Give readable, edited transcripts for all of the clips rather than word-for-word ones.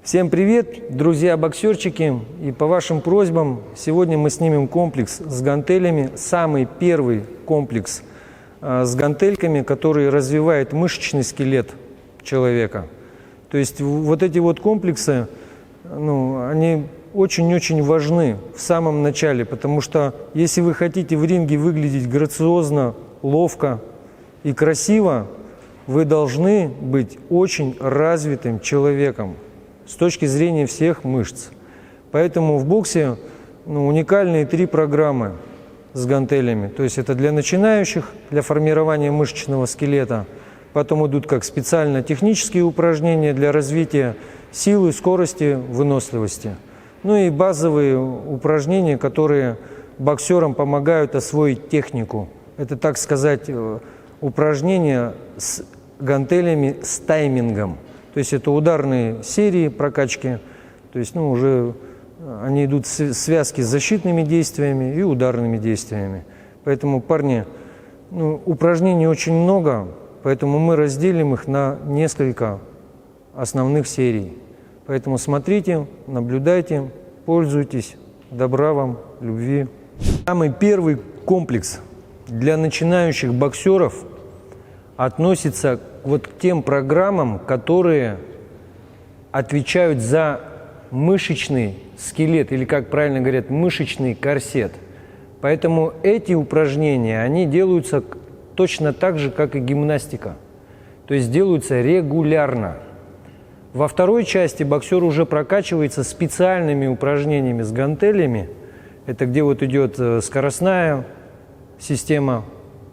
Всем привет, друзья-боксерчики, и по вашим просьбам сегодня мы снимем комплекс с гантелями, самый первый комплекс с гантельками, который развивает мышечный скелет человека. То есть вот эти вот комплексы, они очень-очень важны в самом начале, потому что если вы хотите в ринге выглядеть грациозно, ловко и красиво, вы должны быть очень развитым человеком с точки зрения всех мышц. Поэтому в боксе уникальные 3 программы с гантелями. То есть это для начинающих, для формирования мышечного скелета. Потом идут как специально технические упражнения для развития силы, скорости, выносливости. Ну и базовые упражнения, которые боксерам помогают освоить технику. Это, так сказать, упражнения с гантелями с таймингом. То есть это ударные серии прокачки, то есть уже они идут в связке с защитными действиями и ударными действиями. Поэтому, парни, упражнений очень много, поэтому мы разделим их на несколько основных серий. Поэтому смотрите, наблюдайте, пользуйтесь. Добра вам, любви. Самый первый комплекс для начинающих боксеров относится вот к тем программам, которые отвечают за мышечный скелет, или, как правильно говорят, мышечный корсет. Поэтому эти упражнения, они делаются точно так же, как и гимнастика. То есть делаются регулярно. Во второй части боксер уже прокачивается специальными упражнениями с гантелями. Это где вот идет скоростная система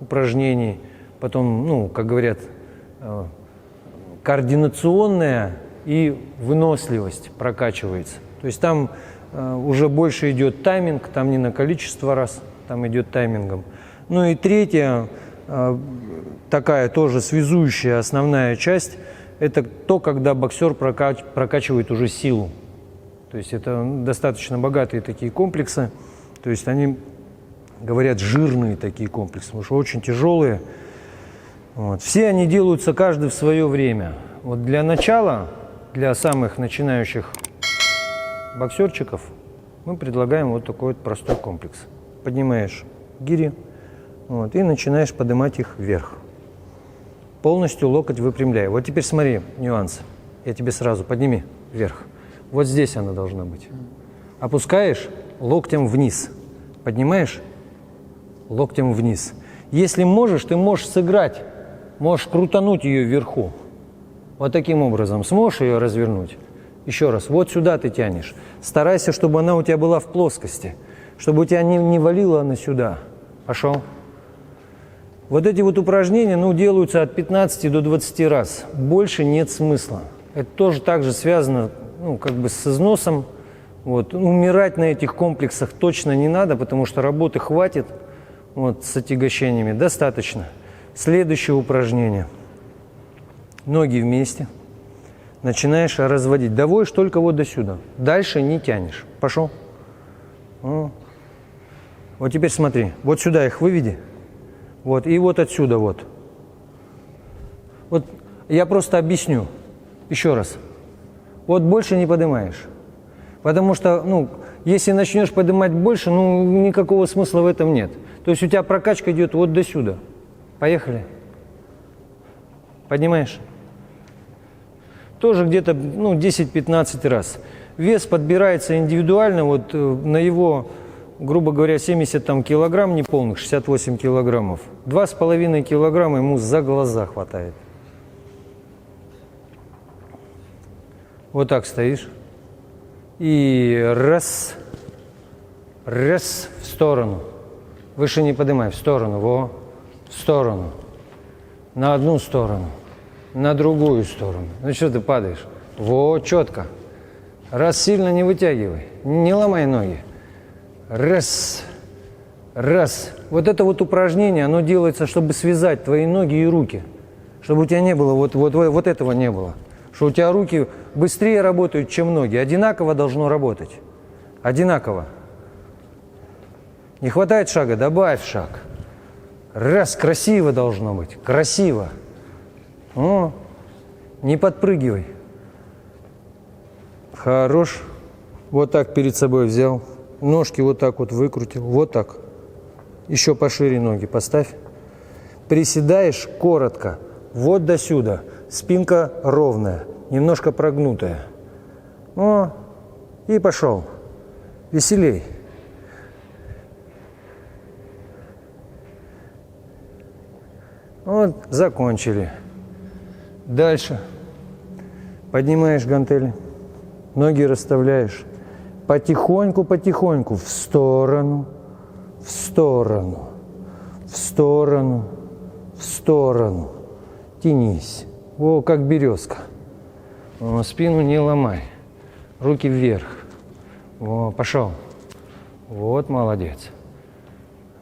упражнений, потом, как говорят, координационная и выносливость прокачивается. То есть там уже больше идет тайминг, там не на количество раз, там идет таймингом. Ну и третья, такая тоже связующая основная часть, это то, когда боксер прокачивает уже силу. То есть это достаточно богатые такие комплексы, то есть они, говорят, жирные такие комплексы, потому что очень тяжелые. Вот. Все они делаются каждый в свое время. Вот для начала, для самых начинающих боксерчиков, мы предлагаем вот такой вот простой комплекс. Поднимаешь гири и начинаешь поднимать их вверх. Полностью локоть выпрямляя. Вот теперь смотри, нюанс. Я тебе сразу подними вверх. Вот здесь она должна быть. Опускаешь локтем вниз. Поднимаешь локтем вниз. Если можешь, ты можешь сыграть. Можешь крутануть ее вверху. Вот таким образом. Сможешь ее развернуть? Еще раз. Вот сюда ты тянешь. Старайся, чтобы она у тебя была в плоскости. Чтобы у тебя не валила она сюда. Пошел. Вот эти вот упражнения, делаются от 15 до 20 раз. Больше нет смысла. Это тоже также связано, с износом. Вот. Умирать на этих комплексах точно не надо, потому что работы хватит с отягощениями. Достаточно. Следующее упражнение. Ноги вместе. Начинаешь разводить. Доводишь только вот до сюда. Дальше не тянешь. Пошел. Вот теперь смотри. Вот сюда их выведи. Вот. И вот отсюда вот. Вот я просто объясню. Еще раз. Вот больше не поднимаешь. Потому что, если начнешь поднимать больше, никакого смысла в этом нет. То есть у тебя прокачка идет вот до сюда. Поехали. Поднимаешь. Тоже где-то 10-15 раз. Вес подбирается индивидуально. Вот на его, грубо говоря, 70 килограмм неполных, 68 килограммов. 2,5 килограмма ему за глаза хватает. Вот так стоишь. И раз. Раз в сторону. Выше не поднимай, в сторону. Во. В сторону. На одну сторону. На другую сторону. Что ты падаешь? Вот, четко. Раз, сильно не вытягивай. Не ломай ноги. Раз. Раз. Вот это вот упражнение, оно делается, чтобы связать твои ноги и руки. Чтобы у тебя не было, вот этого не было. Что у тебя руки быстрее работают, чем ноги. Одинаково должно работать. Одинаково. Не хватает шага? Добавь шаг. Раз, красиво должно быть. Красиво. Не подпрыгивай. Хорош. Вот так перед собой взял. Ножки вот так вот выкрутил. Вот так. Еще пошире ноги поставь. Приседаешь коротко. Вот до сюда. Спинка ровная. Немножко прогнутая. О, и пошел. Веселей. Вот, закончили. Дальше. Поднимаешь гантели. Ноги расставляешь. Потихоньку, в сторону, в сторону, в сторону, в сторону. Тянись. О, как березка. О, спину не ломай. Руки вверх. О, пошел. Вот, молодец.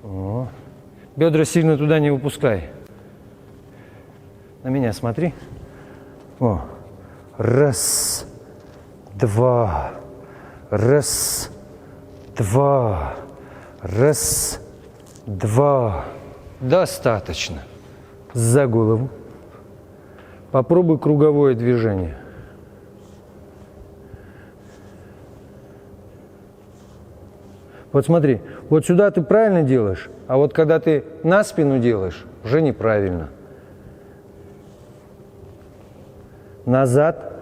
О. Бедра сильно туда не выпускай. На меня смотри. О. Раз, два. Раз, два. Раз, два. Достаточно. За голову. Попробуй круговое движение. Вот смотри, вот сюда ты правильно делаешь, а вот когда ты на спину делаешь, уже неправильно. Назад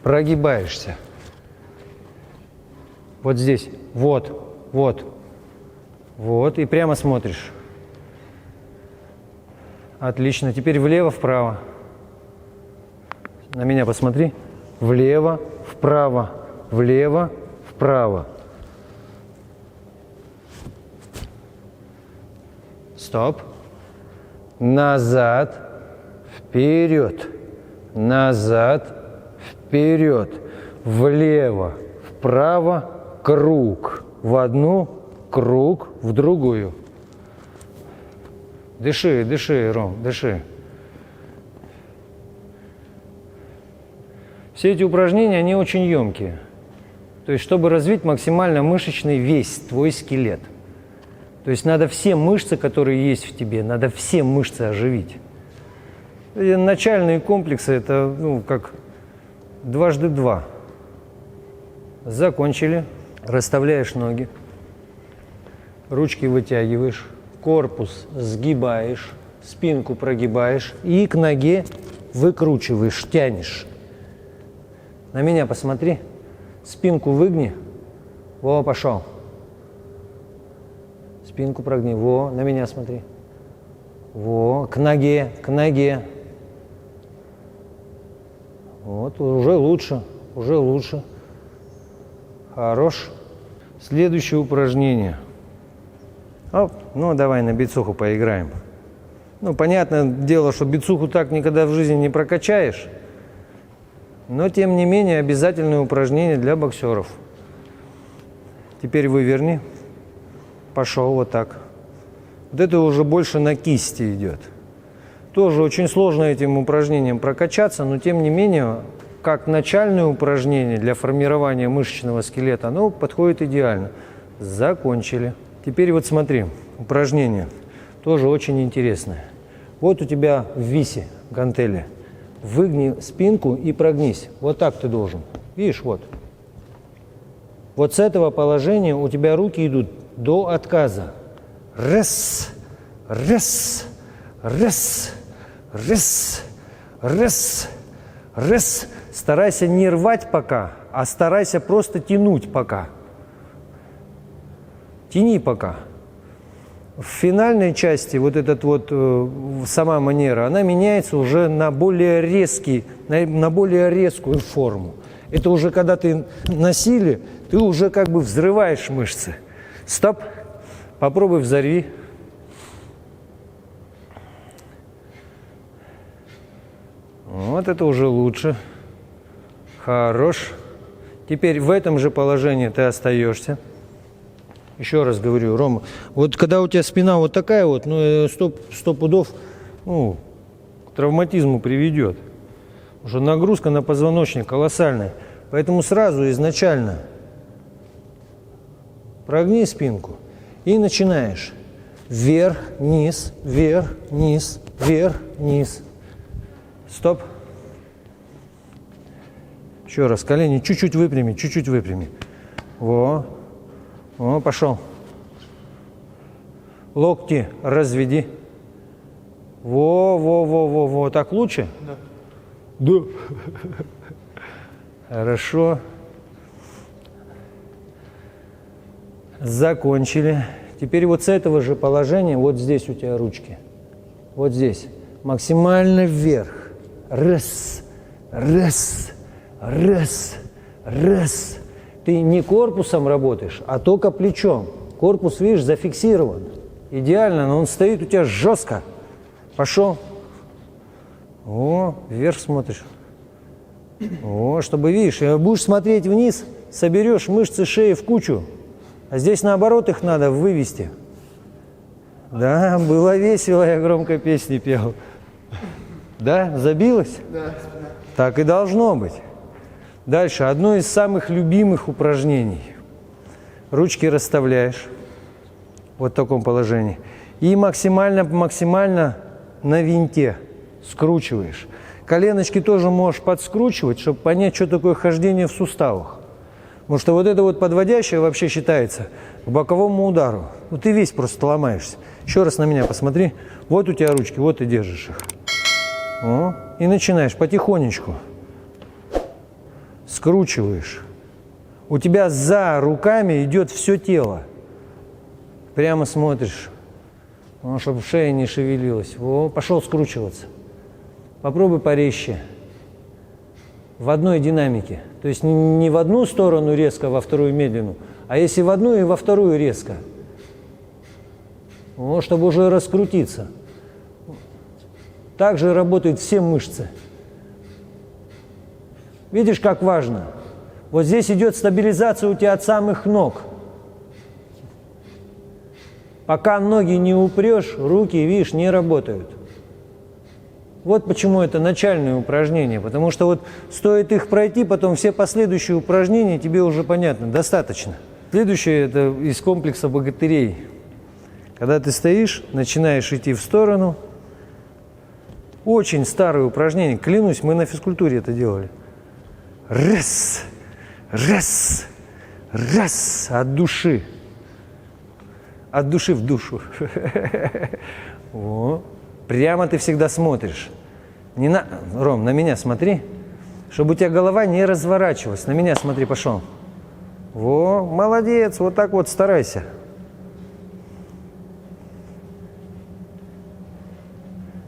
прогибаешься. Вот здесь. Вот, вот. Вот, и прямо смотришь. Отлично. Теперь влево-вправо. На меня посмотри. Влево-вправо. Влево-вправо. Стоп. Назад. Вперед. Назад. Вперед. Влево. Вправо. Круг. В одну. Круг. В другую. Дыши, дыши, Ром, дыши. Все эти упражнения, они очень емкие. То есть, чтобы развить максимально мышечный весь твой скелет. То есть, надо все мышцы, которые есть в тебе, надо все мышцы оживить. И начальные комплексы, это, ну, как дважды два. Закончили. Расставляешь ноги. Ручки вытягиваешь. Корпус сгибаешь, спинку прогибаешь и к ноге выкручиваешь, тянешь. На меня посмотри, спинку выгни, во, пошел. Спинку прогни, во, на меня смотри. Во, к ноге, к ноге. Вот, уже лучше, уже лучше. Хорош. Следующее упражнение. Оп, ну давай на бицуху поиграем. Ну, понятное дело, что бицуху так никогда в жизни не прокачаешь, но тем не менее обязательное упражнение для боксеров. Теперь выверни. Пошел вот так. Вот это уже больше на кисти идет. Тоже очень сложно этим упражнением прокачаться, но тем не менее, как начальное упражнение для формирования мышечного скелета, оно подходит идеально. Закончили. Теперь вот смотри, упражнение тоже очень интересное. Вот у тебя в висе гантели. Выгни спинку и прогнись. Вот так ты должен. Видишь, вот. Вот с этого положения у тебя руки идут до отказа. Раз, раз, раз, раз, раз, раз. Старайся не рвать пока, а старайся просто тянуть пока. Тяни пока. В финальной части вот эта вот сама манера, она меняется уже на более резкий, на более резкую форму. Это уже когда ты на силе, ты уже как бы взрываешь мышцы. Стоп. Попробуй взорви. Вот это уже лучше. Хорош. Теперь в этом же положении ты остаешься. Еще раз говорю, Рома, вот когда у тебя спина вот такая вот, ну, 100 пудов, ну, к травматизму приведет. Уже нагрузка на позвоночник колоссальная. Поэтому сразу изначально прогни спинку и начинаешь. Вверх, низ, вверх, низ, вверх, низ. Стоп. Еще раз, колени чуть-чуть выпрями, чуть-чуть выпрями. Во. О, пошел. Локти разведи. Во. Так лучше? Да. Да. Хорошо. Закончили. Теперь вот с этого же положения, вот здесь у тебя ручки. Вот здесь. Максимально вверх. Раз. Ты не корпусом работаешь, а только плечом. Корпус, видишь, зафиксирован. Идеально, но он стоит у тебя жестко. Пошел. О, вверх смотришь. О, чтобы, видишь, будешь смотреть вниз, соберешь мышцы шеи в кучу. А здесь, наоборот, их надо вывести. Да, было весело, я громко песни пел. Да, забилось? Да. Так и должно быть. Дальше, одно из самых любимых упражнений. Ручки расставляешь. Вот в таком положении. И максимально на винте скручиваешь. Коленочки тоже можешь подскручивать, чтобы понять, что такое хождение в суставах. Потому что вот это вот подводящее вообще считается к боковому удару. Вот ты весь просто ломаешься. Еще раз на меня посмотри. Вот у тебя ручки, вот ты держишь их. О, и начинаешь потихонечку. Скручиваешь. У тебя за руками идет все тело. Прямо смотришь. Чтобы шея не шевелилась. О, пошел скручиваться. Попробуй порезче. В одной динамике. То есть не в одну сторону резко, во вторую медленную, а если в одну и во вторую резко. О, чтобы уже раскрутиться. Также работают все мышцы. Видишь, как важно? Вот здесь идет стабилизация у тебя от самых ног. Пока ноги не упрешь, руки, видишь, не работают. Вот почему это начальные упражнения. Потому что вот стоит их пройти, потом все последующие упражнения тебе уже понятно, достаточно. Следующее это из комплекса богатырей. Когда ты стоишь, начинаешь идти в сторону. Очень старое упражнение. Клянусь, мы на физкультуре это делали. Раз, от души. От души в душу. О, прямо ты всегда смотришь. Ром, на меня смотри, чтобы у тебя голова не разворачивалась. На меня смотри, пошел. Во, молодец, вот так вот старайся.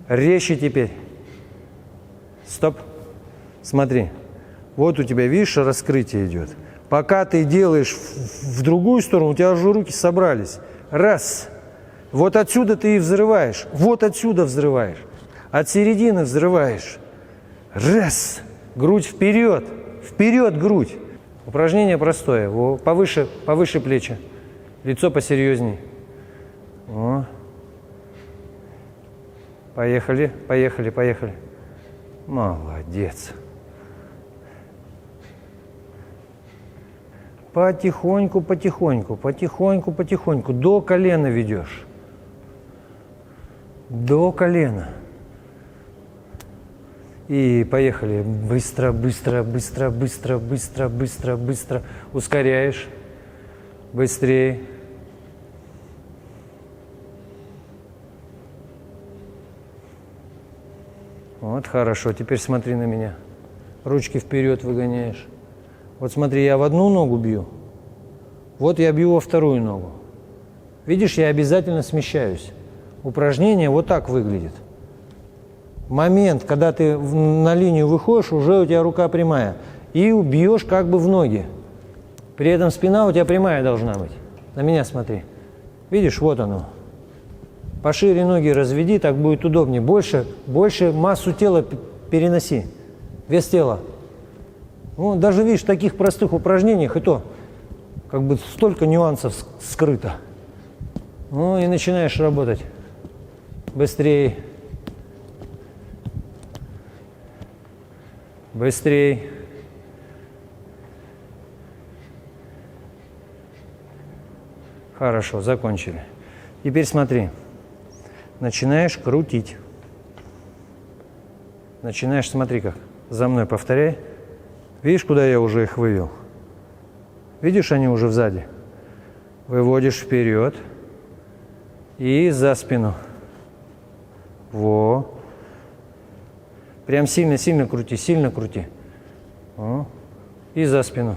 Резче теперь. Стоп. Смотри. Вот у тебя, видишь, раскрытие идет. Пока ты делаешь в другую сторону, у тебя уже руки собрались. Раз. Вот отсюда ты и взрываешь. Вот отсюда взрываешь. От середины взрываешь. Раз. Грудь вперед. Вперед грудь. Упражнение простое. Во. Повыше плечи. Лицо посерьезней. О. Поехали. Молодец. Потихоньку. До колена ведешь. До колена. И поехали. Быстро. Ускоряешь. Быстрее. Вот, хорошо. Теперь смотри на меня. Ручки вперед выгоняешь. Вот смотри, я в одну ногу бью. Вот я бью во вторую ногу. Видишь, я обязательно смещаюсь. Упражнение вот так выглядит. Момент, когда ты на линию выходишь, уже у тебя рука прямая. И бьешь как бы в ноги. При этом спина у тебя прямая должна быть. На меня смотри. Видишь, вот оно. Пошире ноги разведи, так будет удобнее. Больше массу тела переноси. Вес тела. Ну, даже, видишь, в таких простых упражнениях и то как бы столько нюансов скрыто. Ну и начинаешь работать. Быстрее. Хорошо, закончили. Теперь смотри. Начинаешь крутить. Смотри как. За мной повторяй. Видишь, куда я уже их вывел? Видишь, они уже сзади. Выводишь вперед и за спину. Во. Прям сильно-сильно крути, сильно крути. О. И за спину.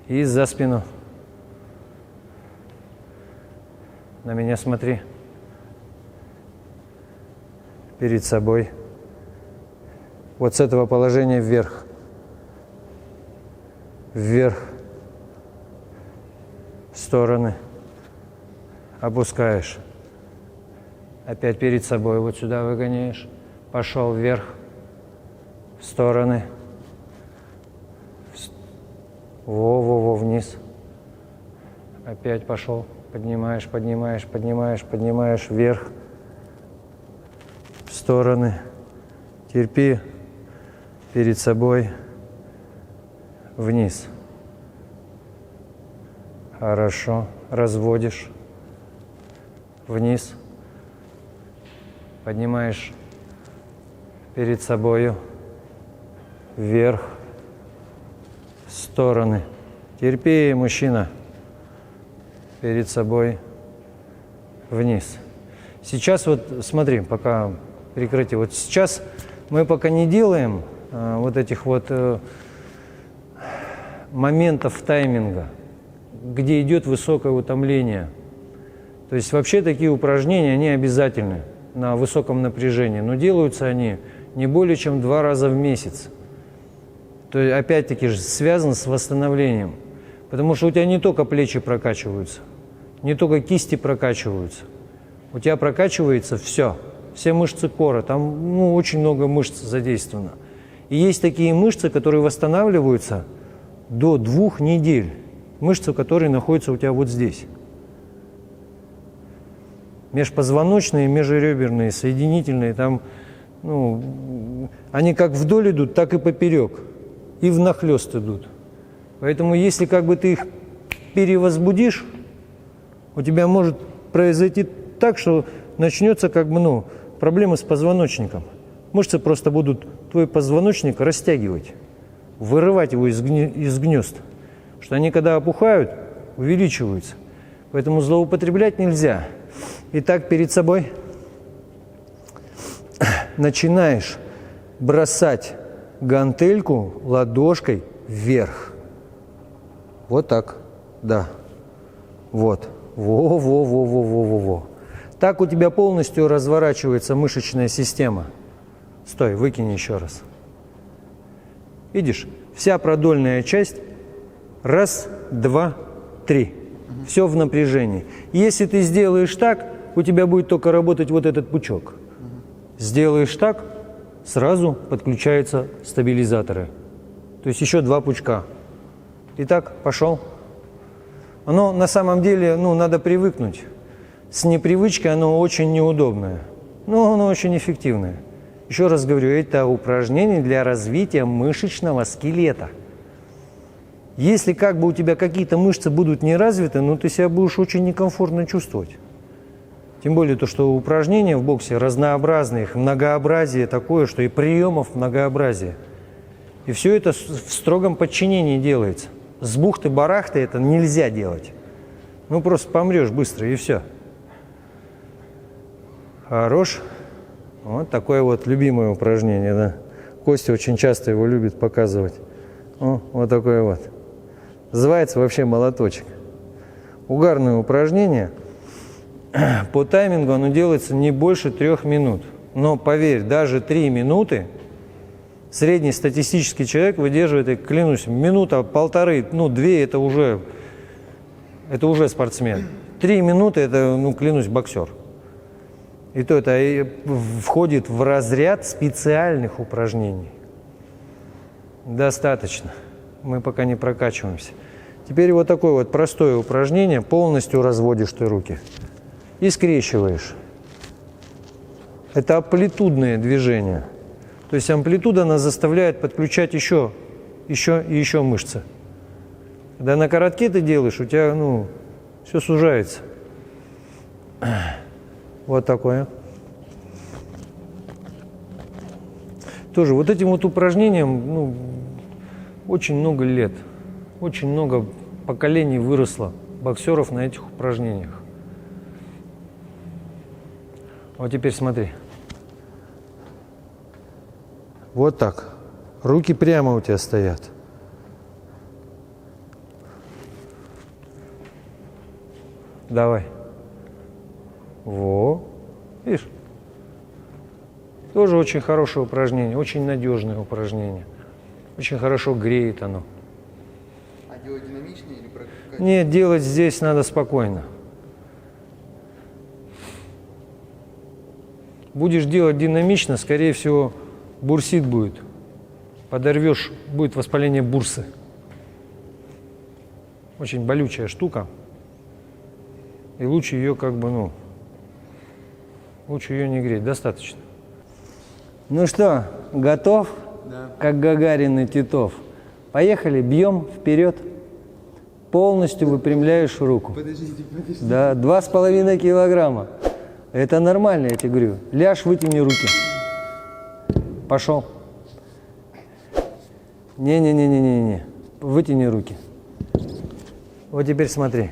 И за спину. На меня смотри. Перед собой. Вот с этого положения вверх. Вверх. В стороны. Опускаешь. Опять перед собой. Вот сюда выгоняешь. Пошел вверх. В стороны. Во-во-во, вниз. Опять пошел. Поднимаешь, поднимаешь, поднимаешь, поднимаешь вверх. В стороны. Терпи. Перед собой. Вниз. Хорошо. Разводишь. Вниз. Поднимаешь перед собою. Вверх. В стороны. Терпи, мужчина. Перед собой. Вниз. Сейчас вот смотри, пока прикрытие. Вот сейчас мы пока не делаем вот этих вот моментов тайминга, где идет высокое утомление. То есть вообще такие упражнения, они обязательны на высоком напряжении, но делаются они не более чем 2 раза в месяц. То есть опять-таки же связано с восстановлением. Потому что у тебя не только плечи прокачиваются, не только кисти прокачиваются. У тебя прокачивается все мышцы кора, там очень много мышц задействовано. И есть такие мышцы, которые восстанавливаются до 2 недель. Мышцы, которые находятся у тебя вот здесь. Межпозвоночные, межреберные, соединительные, там, они как вдоль идут, так и поперек. И внахлёст идут. Поэтому если как бы ты их перевозбудишь, у тебя может произойти так, что начнется как бы, проблемы с позвоночником. Мышцы просто будут твой позвоночник растягивать, вырывать его из гнезд. Что они, когда опухают, увеличиваются. Поэтому злоупотреблять нельзя. Итак, перед собой начинаешь бросать гантельку ладошкой вверх. Вот так. Да. Вот. Во-во-во-во-во-во-во. Так у тебя полностью разворачивается мышечная система. Стой, выкини еще раз. Видишь, вся продольная часть. Раз, два, три. Все в напряжении. Если ты сделаешь так, у тебя будет только работать вот этот пучок. Сделаешь так, сразу подключаются стабилизаторы. То есть еще 2 пучка. Итак, пошел. Оно на самом деле, надо привыкнуть. С непривычкой оно очень неудобное. Но оно очень эффективное. Еще раз говорю, это упражнение для развития мышечного скелета. Если как бы у тебя какие-то мышцы будут не развиты, ты себя будешь очень некомфортно чувствовать. Тем более то, что упражнения в боксе разнообразные, их многообразие такое, что и приемов многообразие. И все это в строгом подчинении делается. С бухты-барахты это нельзя делать. Просто помрешь быстро и все. Хорош. Вот такое вот любимое упражнение, да. Костя очень часто его любит показывать. Вот такое вот. Называется вообще молоточек. Угарное упражнение. По таймингу оно делается не больше 3 минут. Но поверь, даже 3 минуты средний статистический человек выдерживает, я клянусь, минута, 1,5, 2 это уже спортсмен. 3 минуты это, клянусь, боксер. И то это входит в разряд специальных упражнений. Достаточно. Мы пока не прокачиваемся. Теперь вот такое вот простое упражнение. Полностью разводишь ты руки. И скрещиваешь. Это амплитудные движения. То есть амплитуда, она заставляет подключать еще мышцы. Когда на коротке ты делаешь, у тебя, все сужается. Вот такое. Тоже вот этим вот упражнениям, ну, очень много лет, очень много поколений выросло боксеров на этих упражнениях. Вот теперь смотри. Вот так. Руки прямо у тебя стоят. Давай. Во. Видишь? Тоже очень хорошее упражнение, очень надежное упражнение. Очень хорошо греет оно. А делать динамичнее или прокачать? Нет, делать здесь надо спокойно. Будешь делать динамично, скорее всего, бурсит будет. Подорвешь, будет воспаление бурсы. Очень болючая штука. И лучше ее как бы, ну, лучше ее не греть, достаточно. Ну что, готов? Да. Как Гагарин и Титов. Поехали, бьем вперед. Полностью выпрямляешь руку. Подождите. Да, 2,5 килограмма. Это нормально, я тебе говорю. Ляжь, вытяни руки. Пошел. Не. Вытяни руки. Вот теперь смотри.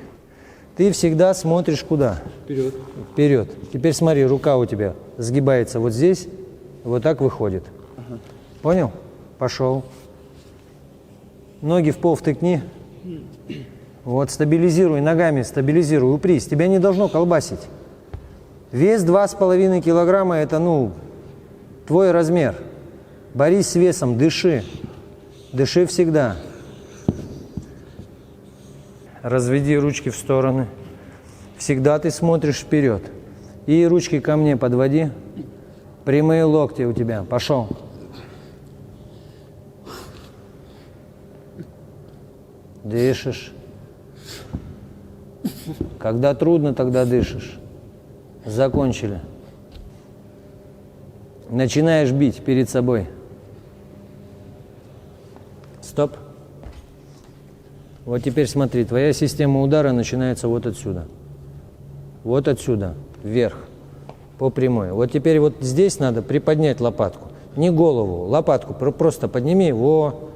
Ты всегда смотришь куда? Вперед. Вперед. Теперь смотри, рука у тебя сгибается вот здесь, вот так выходит. Ага. Понял? Пошел. Ноги в пол втыкни. Вот, стабилизируй ногами, стабилизируй, упрись. Тебя не должно колбасить. Вес 2,5 килограмма – это, ну, твой размер. Борись с весом, дыши. Дыши всегда. Разведи ручки в стороны. Всегда ты смотришь вперед. И ручки ко мне подводи. Прямые локти у тебя. Пошел. Дышишь. Когда трудно, тогда дышишь. Закончили. Начинаешь бить перед собой. Стоп. Вот теперь смотри, твоя система удара начинается вот отсюда. Вот отсюда, вверх, по прямой. Вот теперь вот здесь надо приподнять лопатку. Не голову, лопатку просто подними. Во.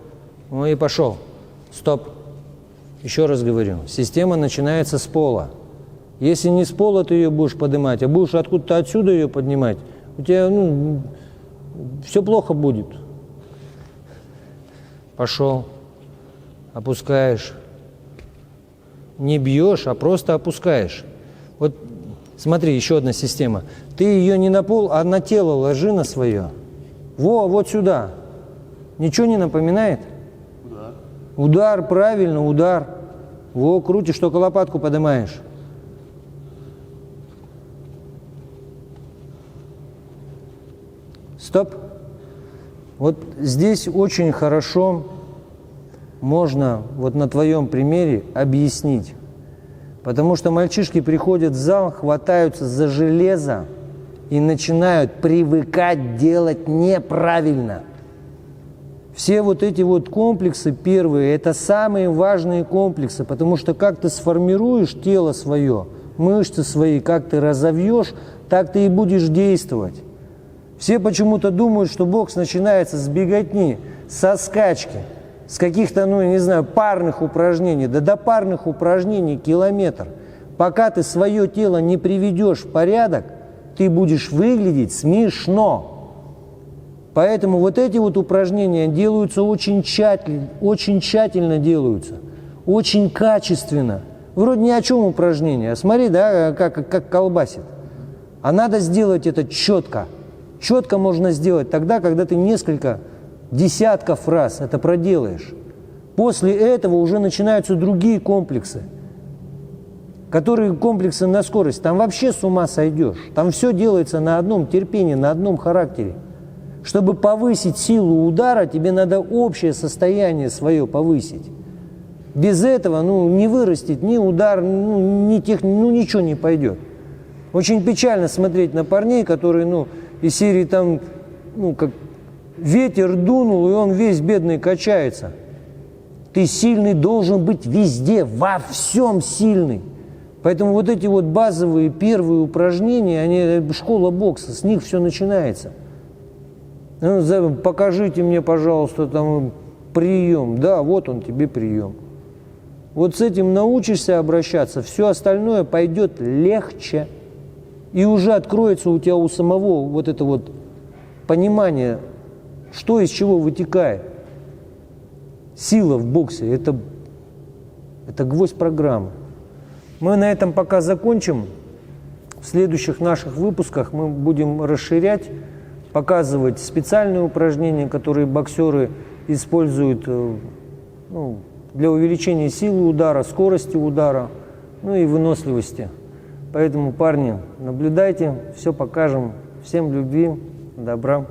Ну и пошел. Стоп. Еще раз говорю, система начинается с пола. Если не с пола ты ее будешь поднимать, а будешь откуда-то отсюда ее поднимать, у тебя, ну, все плохо будет. Пошел. Опускаешь. Не бьешь, а просто опускаешь. Вот смотри, еще одна система. Ты ее не на пол, а на тело ложи на свое. Во, вот сюда. Ничего не напоминает? Удар. Удар, правильно, удар. Во, крутишь, только лопатку поднимаешь. Стоп. Вот здесь очень хорошо можно вот на твоем примере объяснить. Потому что мальчишки приходят в зал, хватаются за железо и начинают привыкать делать неправильно. Все вот эти вот комплексы первые, это самые важные комплексы, потому что как ты сформируешь тело свое, мышцы свои, как ты разовьешь, так ты и будешь действовать. Все почему-то думают, что бокс начинается с беготни, со скачки, с каких-то, ну, не знаю, парных упражнений. Да до парных упражнений километр. Пока ты свое тело не приведешь в порядок, ты будешь выглядеть смешно. Поэтому вот эти вот упражнения делаются очень тщательно делаются, очень качественно. Вроде ни о чем упражнения, а смотри, да, как колбасит. А надо сделать это четко. Четко можно сделать тогда, когда ты несколько десятков раз это проделаешь. После этого уже начинаются другие комплексы, которые комплексы на скорость. Там вообще с ума сойдешь. Там все делается на одном терпении, на одном характере. Чтобы повысить силу удара, тебе надо общее состояние свое повысить. Без этого, ну, не вырастет ни удар, ну, ничего не пойдет. Очень печально смотреть на парней, которые, ну, из серии там, ну, как ветер дунул, и он весь бедный качается. Ты сильный должен быть везде, во всем сильный. Поэтому вот эти вот базовые первые упражнения, они школа бокса, с них все начинается. Покажите мне, пожалуйста, там прием. Да, вот он тебе прием. Вот с этим научишься обращаться, все остальное пойдет легче. И уже откроется у тебя у самого вот это вот понимание, что из чего вытекает. Сила в боксе – это гвоздь программы. Мы на этом пока закончим. В следующих наших выпусках мы будем расширять, показывать специальные упражнения, которые боксеры используют для увеличения силы удара, скорости удара, и выносливости. Поэтому, парни, наблюдайте, все покажем. Всем любви, добра.